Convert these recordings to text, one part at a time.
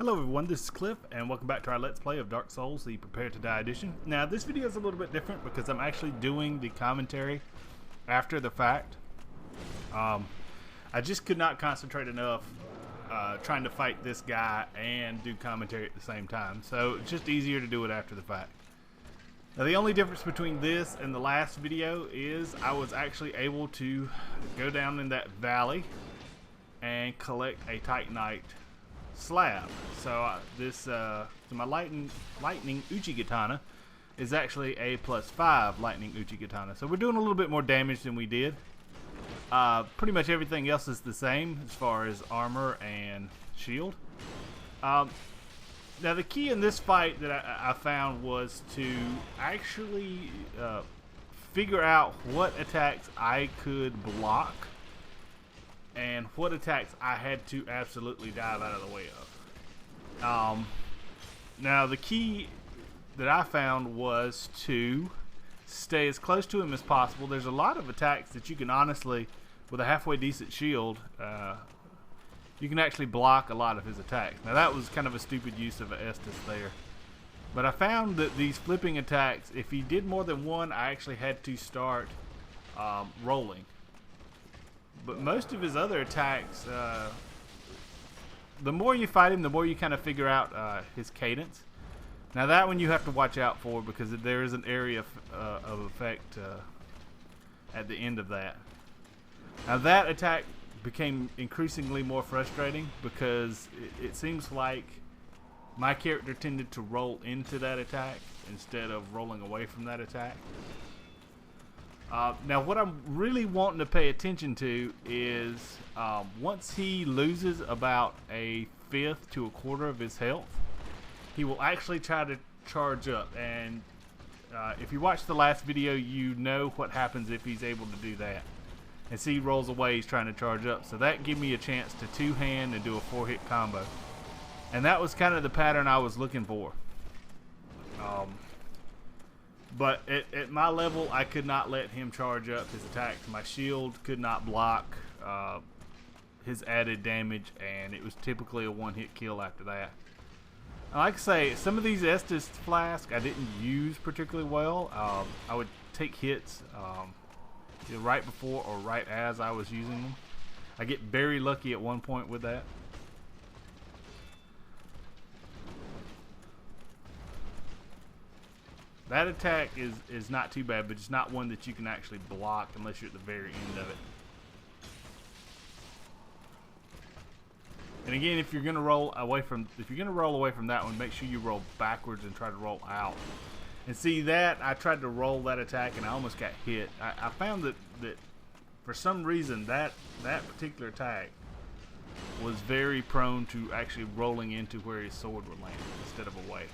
Hello everyone, this is Cliff, and welcome back to our Let's Play of Dark Souls, the Prepare to Die edition. Now, this video is a little bit different because I'm actually doing the commentary after the fact. I just could not concentrate enough trying to fight this guy and do commentary at the same time, so it's just easier to do it after the fact. Now, the only difference between this and the last video is I was actually able to go down in that valley and collect a Titanite slab. So my lightning Uchigatana is actually a +5 lightning Uchigatana. So we're doing a little bit more damage than we did. Pretty much everything else is the same as far as armor and shield. Now the key in this fight that I found was to actually figure out what attacks I could block and what attacks I had to absolutely dive out of the way of. Now the key that I found was to stay as close to him as possible. There's a lot of attacks that you can honestly, with a halfway decent shield, you can actually block a lot of his attacks. Now that was kind of a stupid use of an Estus there. But I found that these flipping attacks, if he did more than one, I actually had to start rolling. But most of his other attacks, the more you fight him, the more you kind of figure out his cadence. Now that one you have to watch out for because there is an area of effect at the end of that. Now that attack became increasingly more frustrating because it seems like my character tended to roll into that attack instead of rolling away from that attack. Now what I'm really wanting to pay attention to is once he loses about a fifth to a quarter of his health, he will actually try to charge up. And if you watched the last video, you know what happens if he's able to do that. And see, he rolls away, he's trying to charge up. So that gave me a chance to two-hand and do a 4-hit combo. And that was kind of the pattern I was looking for. But at my level, I could not let him charge up his attacks. My shield could not block his added damage, and it was typically a one-hit kill after that. Like I say, some of these Estus flasks I didn't use particularly well. I would take hits either right before or right as I was using them. I get very lucky at one point with that. That attack is not too bad, but it's not one that you can actually block unless you're at the very end of it. And again, if you're gonna roll away from that one, make sure you roll backwards and try to roll out. And see that I tried to roll that attack and I almost got hit. I found that for some reason that particular attack was very prone to actually rolling into where his sword would land instead of away.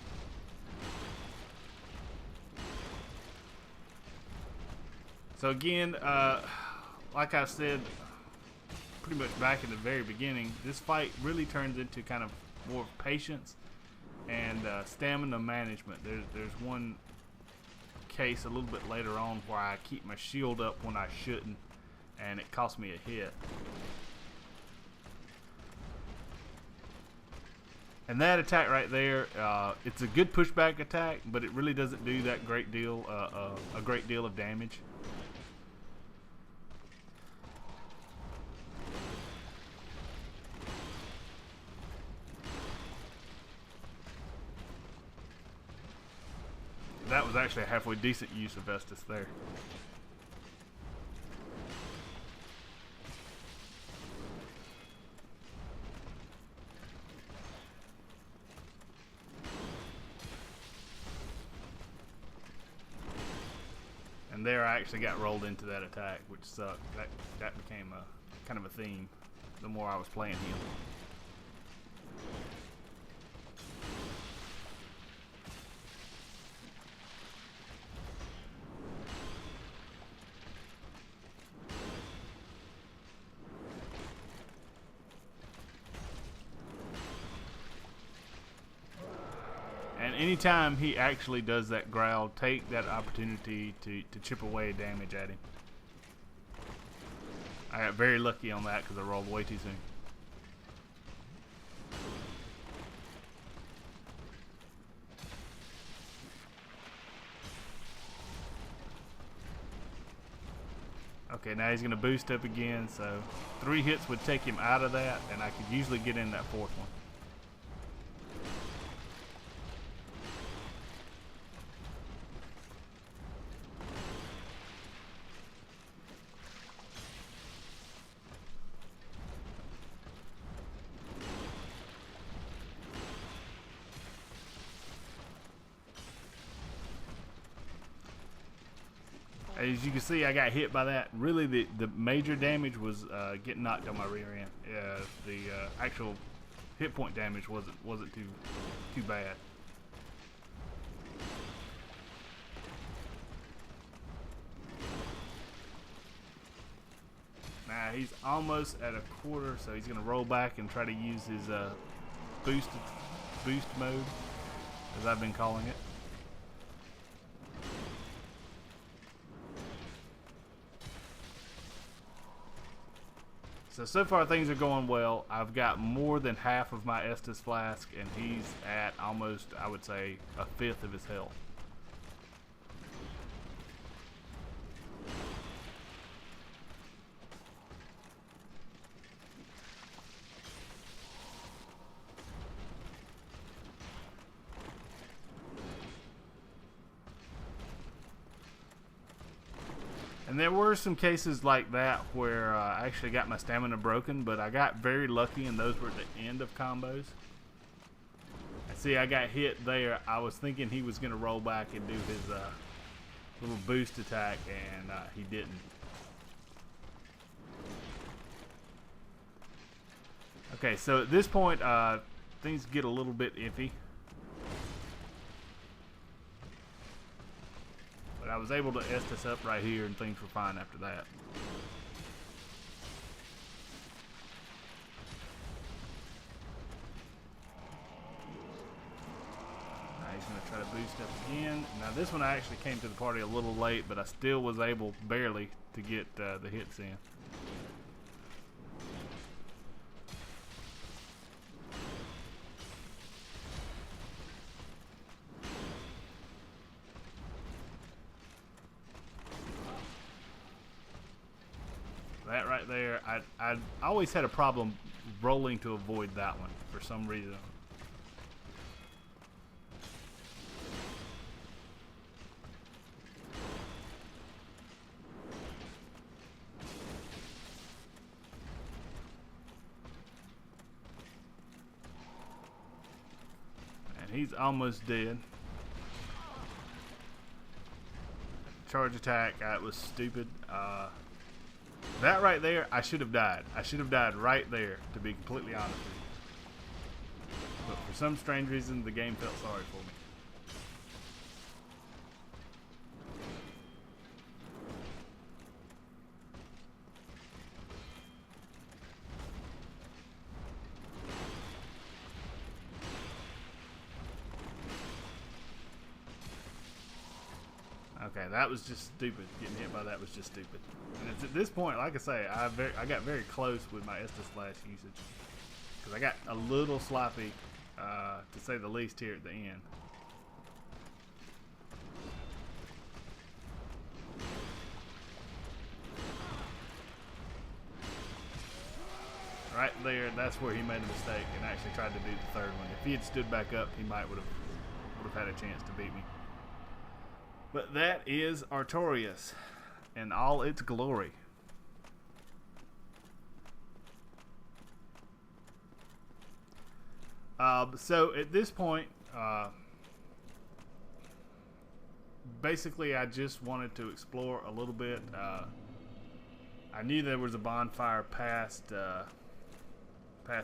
So again, like I said pretty much back in the very beginning, this fight really turns into kind of more of patience and stamina management. There's one case a little bit later on where I keep my shield up when I shouldn't, and it cost me a hit. And that attack right there, it's a good pushback attack, but it really doesn't do that great deal, a great deal of damage. That was actually a halfway decent use of Estus there. And there I actually got rolled into that attack, which sucked. That became a kind of a theme the more I was playing him. And anytime he actually does that growl, take that opportunity to chip away damage at him. I got very lucky on that because I rolled way too soon. Okay, now he's gonna boost up again, so 3 hits would take him out of that, and I could usually get in that 4th one. As you can see, I got hit by that. Really, the major damage was getting knocked on my rear end. The actual hit point damage wasn't too bad. Now he's almost at a quarter, so he's gonna roll back and try to use his boost mode, as I've been calling it. So far things are going well. I've got more than half of my Estus flask, and he's at almost, I would say, 1/5 of his health. And there were some cases like that where I actually got my stamina broken, but I got very lucky, and those were at the end of combos. See, I got hit there. I was thinking he was going to roll back and do his little boost attack, and he didn't. Okay, so at this point, things get a little bit iffy. But I was able to Estus up right here, and things were fine after that. Now he's going to try to boost up again. Now this one I actually came to the party a little late, but I still was able, barely, to get the hits in. That right there, I always had a problem rolling to avoid that one for some reason. And he's almost dead. Charge attack, that was stupid. That right there, I should have died. I should have died right there, to be completely honest with you. But for some strange reason, the game felt sorry for me. Okay, that was just stupid. Getting hit by that was just stupid. And it's at this point, like I say, I got very close with my Estus Flash usage. Because I got a little sloppy, to say the least, here at the end. Right there, that's where he made a mistake and actually tried to do the third one. If he had stood back up, he might would have had a chance to beat me. But that is Artorias in all its glory. So at this point, basically I just wanted to explore a little bit. I knew there was a bonfire past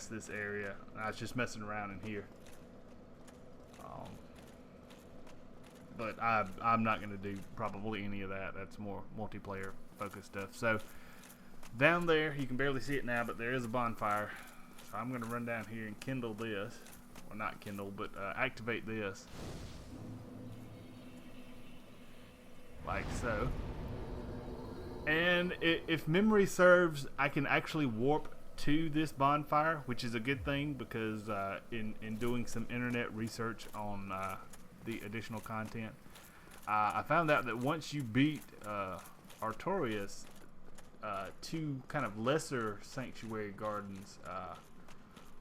this area. I was just messing around in here. But I'm not going to do probably any of that. That's more multiplayer focused stuff. So down there, you can barely see it now, but there is a bonfire. So I'm going to run down here and kindle this. Well, not kindle, but activate this. Like so. And if memory serves, I can actually warp to this bonfire, which is a good thing because in doing some internet research on the additional content, I found out that once you beat Artorias, two kind of lesser sanctuary gardens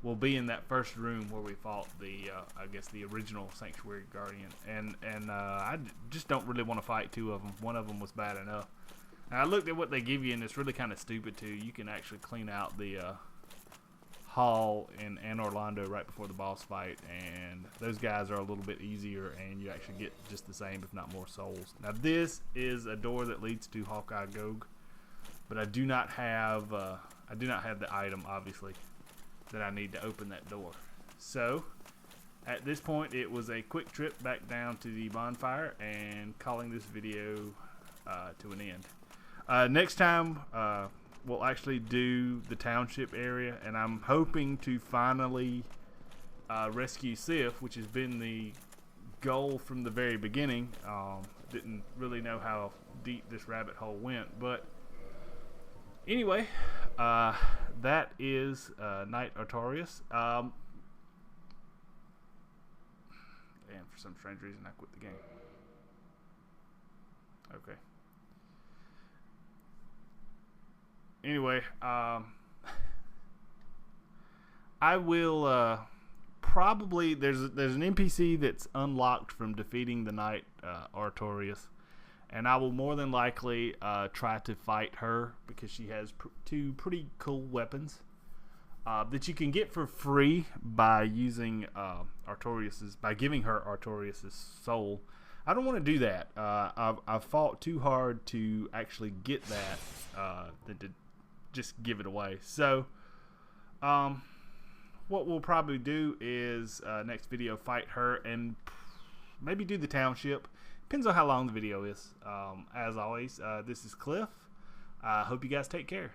will be in that first room where we fought the I guess the original sanctuary guardian, and I just don't really want to fight two of them. One of them was bad enough. Now I looked at what they give you, and it's really kind of stupid too. You can actually clean out the hall in Orlando right before the boss fight, and those guys are a little bit easier, and you actually get just the same, if not more, souls. Now this is a door that leads to Hawkeye Gog, but I do not have the item, obviously, that I need to open that door. So at this point, it was a quick trip back down to the bonfire and calling this video to an end. Next time, we'll actually do the township area, and I'm hoping to finally rescue Sif, which has been the goal from the very beginning. Didn't really know how deep this rabbit hole went, but anyway, that is Knight Artorias. And for some strange reason, I quit the game. Okay. Anyway, I will probably there's an NPC that's unlocked from defeating the Knight Artorias, and I will more than likely try to fight her because she has two pretty cool weapons that you can get for free by using by giving her Artorias' soul. I don't want to do that. I've fought too hard to actually get that than to just give it away. So what we'll probably do is next video fight her and maybe do the township. Depends on how long the video is. As always, this is Cliff. Hope you guys take care.